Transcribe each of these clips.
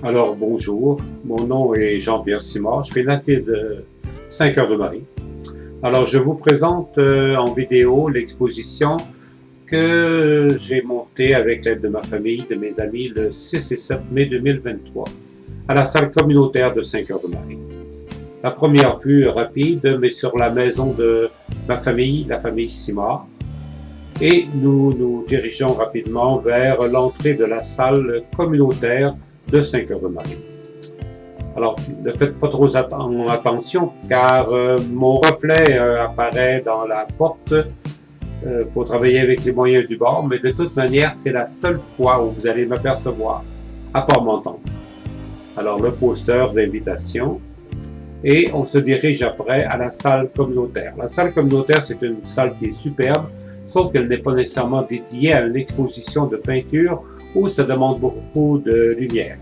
Alors bonjour, mon nom est Jean-Pierre Simard, je suis natif de Saint-Cœur-de-Marie. Alors je vous présente en vidéo l'exposition que j'ai montée avec l'aide de ma famille, de mes amis, le 6 et 7 mai 2023 à la salle communautaire de Saint-Cœur-de-Marie. La première vue rapide, mais sur la maison de ma famille, la famille Simard, et nous nous dirigeons rapidement vers l'entrée de la salle communautaire de Saint-Cœur-de-Marie. Alors, ne faites pas trop attention car mon reflet apparaît dans la porte. Faut travailler avec les moyens du bord, mais de toute manière, c'est la seule fois où vous allez m'apercevoir, à part m'entendre. Alors, le poster d'invitation, et on se dirige après à la salle communautaire. La salle communautaire, c'est une salle qui est superbe, sauf qu'elle n'est pas nécessairement dédiée à une exposition de peinture où ça demande beaucoup de lumière.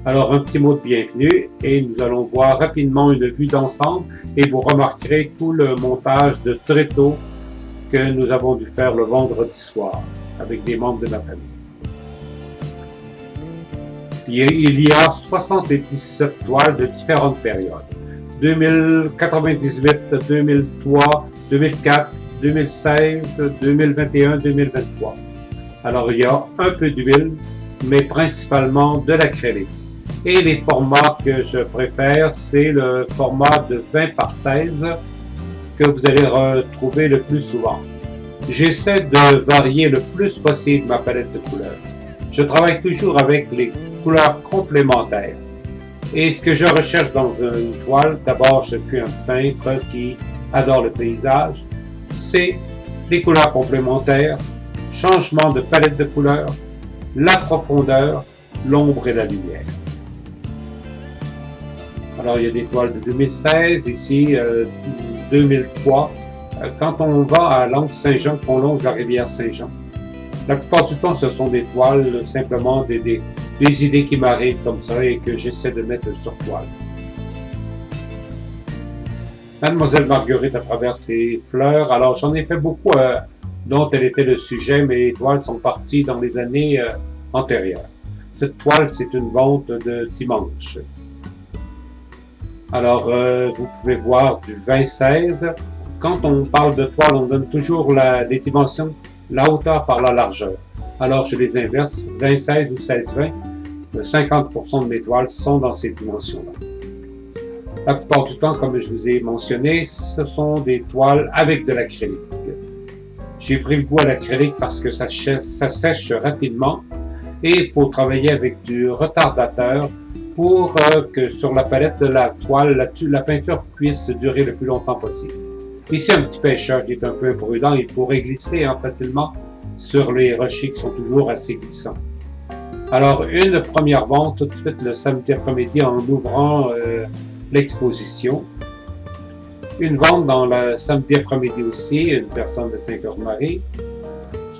Alors, un petit mot de bienvenue et nous allons voir rapidement une vue d'ensemble et vous remarquerez tout le montage de tréteaux que nous avons dû faire le vendredi soir avec des membres de ma famille. Il y a 77 toiles de différentes périodes. 2098, 2003, 2004, 2016, 2021, 2023. Alors, il y a un peu d'huile, mais principalement de l'acrylique. Et les formats que je préfère, c'est le format de 20 par 16 que vous allez retrouver le plus souvent. J'essaie de varier le plus possible ma palette de couleurs. Je travaille toujours avec les couleurs complémentaires. Et ce que je recherche dans une toile, d'abord, je suis un peintre qui adore le paysage, c'est les couleurs complémentaires, changement de palette de couleurs, la profondeur, l'ombre et la lumière. Alors, il y a des toiles de 2016, ici 2003. Quand on va à L'Anse-Saint-Jean, qu'on longe la rivière Saint-Jean, la plupart du temps, ce sont des toiles, simplement des idées qui m'arrivent comme ça et que j'essaie de mettre sur toile. Mademoiselle Marguerite à travers ses fleurs. Alors, j'en ai fait beaucoup dont elle était le sujet, mais les toiles sont parties dans les années antérieures. Cette toile, c'est une vente de dimanche. Alors, vous pouvez voir du 20-16. Quand on parle de toile, on donne toujours les dimensions, la hauteur par la largeur. Alors, je les inverse, 20-16 ou 16-20. 50% de mes toiles sont dans ces dimensions-là. La plupart du temps, comme je vous ai mentionné, ce sont des toiles avec de l'acrylique. J'ai pris le goût à l'acrylique parce que ça sèche rapidement et il faut travailler avec du retardateur pour que sur la palette de la toile, la peinture puisse durer le plus longtemps possible. Ici, un petit pêcheur qui est un peu imprudent, il pourrait glisser facilement sur les rochers qui sont toujours assez glissants. Alors, une première vente tout de suite le samedi après-midi en ouvrant l'exposition. Une vente dans le samedi après-midi aussi, une personne de Saint-Cœur-de-Marie.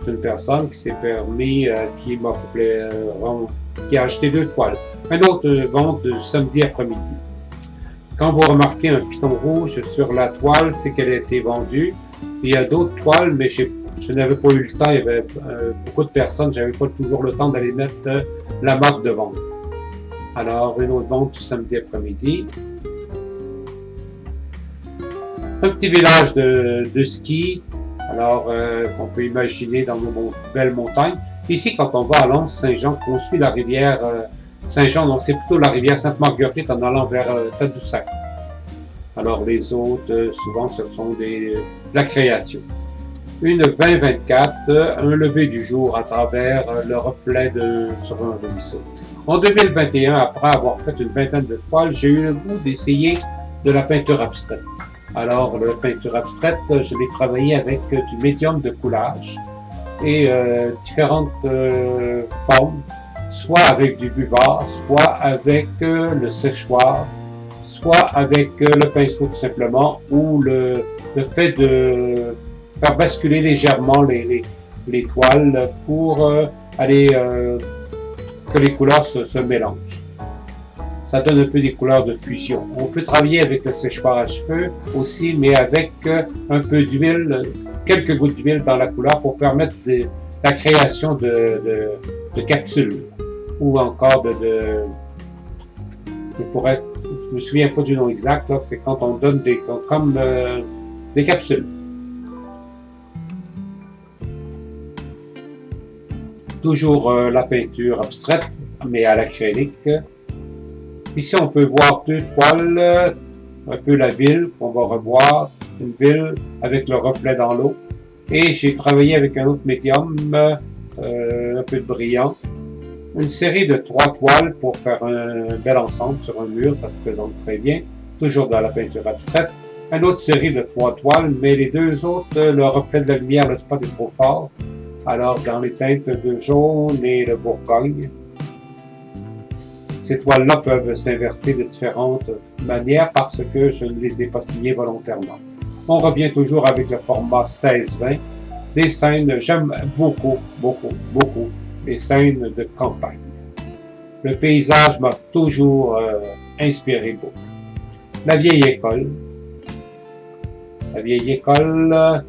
C'est une personne qui s'est permis, qui a acheté 2 toiles. Une autre vente de samedi après-midi. Quand vous remarquez un piton rouge sur la toile, c'est qu'elle a été vendue. Il y a d'autres toiles, mais je n'avais pas eu le temps. Il y avait beaucoup de personnes, j'avais pas toujours le temps d'aller mettre la marque de vente. Alors, une autre vente samedi après-midi. Un petit village de ski, alors qu'on peut imaginer dans nos belles montagnes. Ici, quand on va à L'Anse-Saint-Jean, on suit la rivière Saint-Jean, donc c'est plutôt la rivière Sainte-Marguerite en allant vers Tadoussac. Alors les autres, souvent, ce sont de la création. Une 20-24, un lever du jour à travers le reflet sur un ruisseau. En 2021, après avoir fait une vingtaine de toiles, j'ai eu le goût d'essayer de la peinture abstraite. Alors, la peinture abstraite, je l'ai travaillée avec du médium de coulage et différentes formes, soit avec du buvard, soit avec le séchoir, soit avec le pinceau tout simplement, ou le fait de faire basculer légèrement les toiles pour aller que les couleurs se mélangent. Ça donne un peu des couleurs de fusion. On peut travailler avec le séchoir à cheveux aussi, mais avec un peu d'huile, quelques gouttes d'huile dans la couleur pour permettre la création de capsules ou encore je me souviens pas du nom exact, là, c'est quand on donne comme des capsules. Toujours la peinture abstraite, mais à l'acrylique. Ici, on peut voir deux toiles, un peu la ville qu'on va revoir, une ville avec le reflet dans l'eau. Et j'ai travaillé avec un autre médium, un peu brillant, une série de 3 toiles pour faire un bel ensemble sur un mur, ça se présente très bien, toujours dans la peinture abstraite. Une autre série de 3 toiles, mais les deux autres, le reflet de la lumière, le spot est trop fort. Alors, dans les teintes de jaune et de Bourgogne, ces toiles-là peuvent s'inverser de différentes manières parce que je ne les ai pas signées volontairement. On revient toujours avec le format 16-20. Des scènes, j'aime beaucoup les scènes de campagne. Le paysage m'a toujours inspiré beaucoup. La vieille école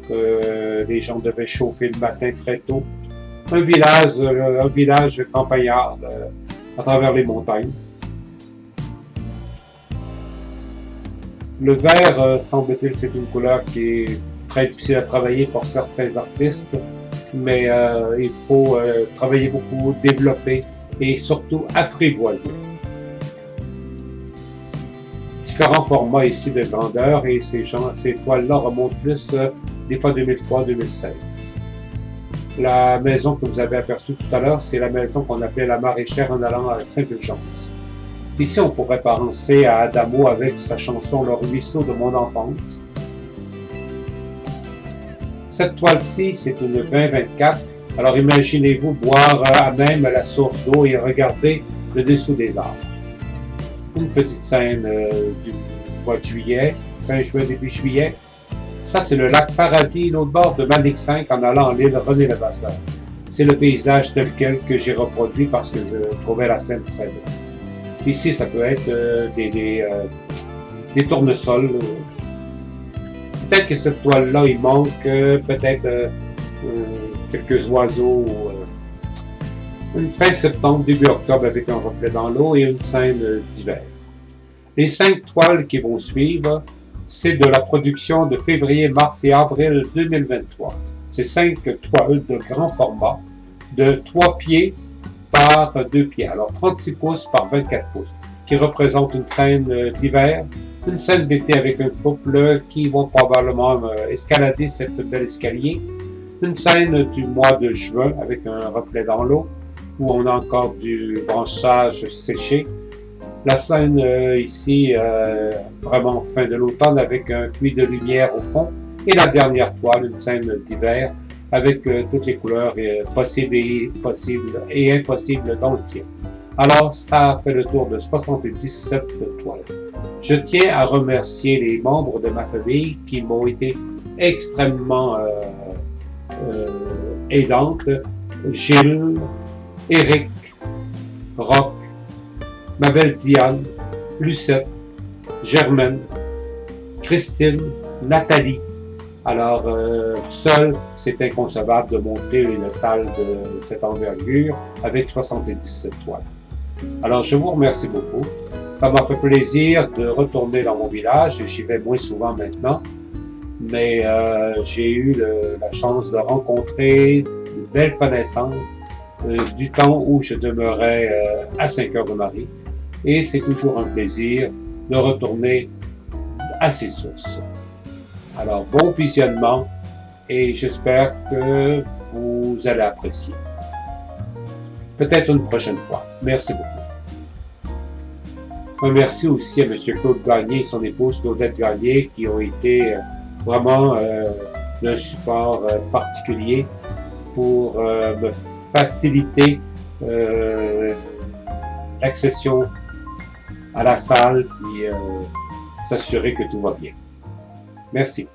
que les gens devaient chauffer le matin très tôt. Un village campagnard à travers les montagnes. Le vert, semble-t-il, c'est une couleur qui est très difficile à travailler pour certains artistes, mais il faut travailler beaucoup, développer et surtout apprivoiser. Différents formats ici de grandeur et ces toiles-là remontent plus des fois 2003-2016. La maison que vous avez aperçue tout à l'heure, c'est la maison qu'on appelait la Maraîchère en allant à Saint-Fulgence. Ici, on pourrait penser à Adamo avec sa chanson « Le ruisseau de mon enfance ». Cette toile-ci, c'est une 20-24. Alors imaginez-vous boire à même la source d'eau et regarder le dessous des arbres. Une petite scène du mois de juillet, fin juin, début juillet. Ça, c'est le lac Paradis, l'autre bord de Manic 5 en allant en l'île René-Levasseur. C'est le paysage tel quel que j'ai reproduit parce que je trouvais la scène très belle. Ici, ça peut être des tournesols. Peut-être que cette toile-là, il manque peut-être quelques oiseaux. Une fin septembre, début octobre avec un reflet dans l'eau et une scène d'hiver. Les 5 toiles qui vont suivre, c'est de la production de février, mars et avril 2023. C'est 5 toiles de grand format, de 3 pieds par 2 pieds, alors 36 pouces par 24 pouces, qui représente une scène d'hiver, une scène d'été avec un couple qui vont probablement escalader cette bel escalier, une scène du mois de juin avec un reflet dans l'eau, où on a encore du branchage séché. La scène ici, vraiment fin de l'automne avec un puits de lumière au fond. Et la dernière toile, une scène d'hiver avec toutes les couleurs possibles et impossibles dans le ciel. Alors, ça fait le tour de 77 toiles. Je tiens à remercier les membres de ma famille qui m'ont été extrêmement aidantes. Gilles, Éric, Roch, ma belle Diane, Lucette, Germaine, Christine, Nathalie. Alors, seul, c'est inconcevable de monter une salle de cette envergure avec 77 toiles. Alors, je vous remercie beaucoup. Ça m'a fait plaisir de retourner dans mon village. J'y vais moins souvent maintenant. Mais j'ai eu la chance de rencontrer de belles connaissances du temps où je demeurais à Saint-Cœur-de-Marie. Et c'est toujours un plaisir de retourner à ces sources. Alors, bon visionnement et j'espère que vous allez apprécier. Peut-être une prochaine fois. Merci beaucoup. Un merci aussi à M. Claude Gagné et son épouse Claudette Gagné qui ont été vraiment d'un support particulier pour me faciliter l'accession à la salle et s'assurer que tout va bien. Merci.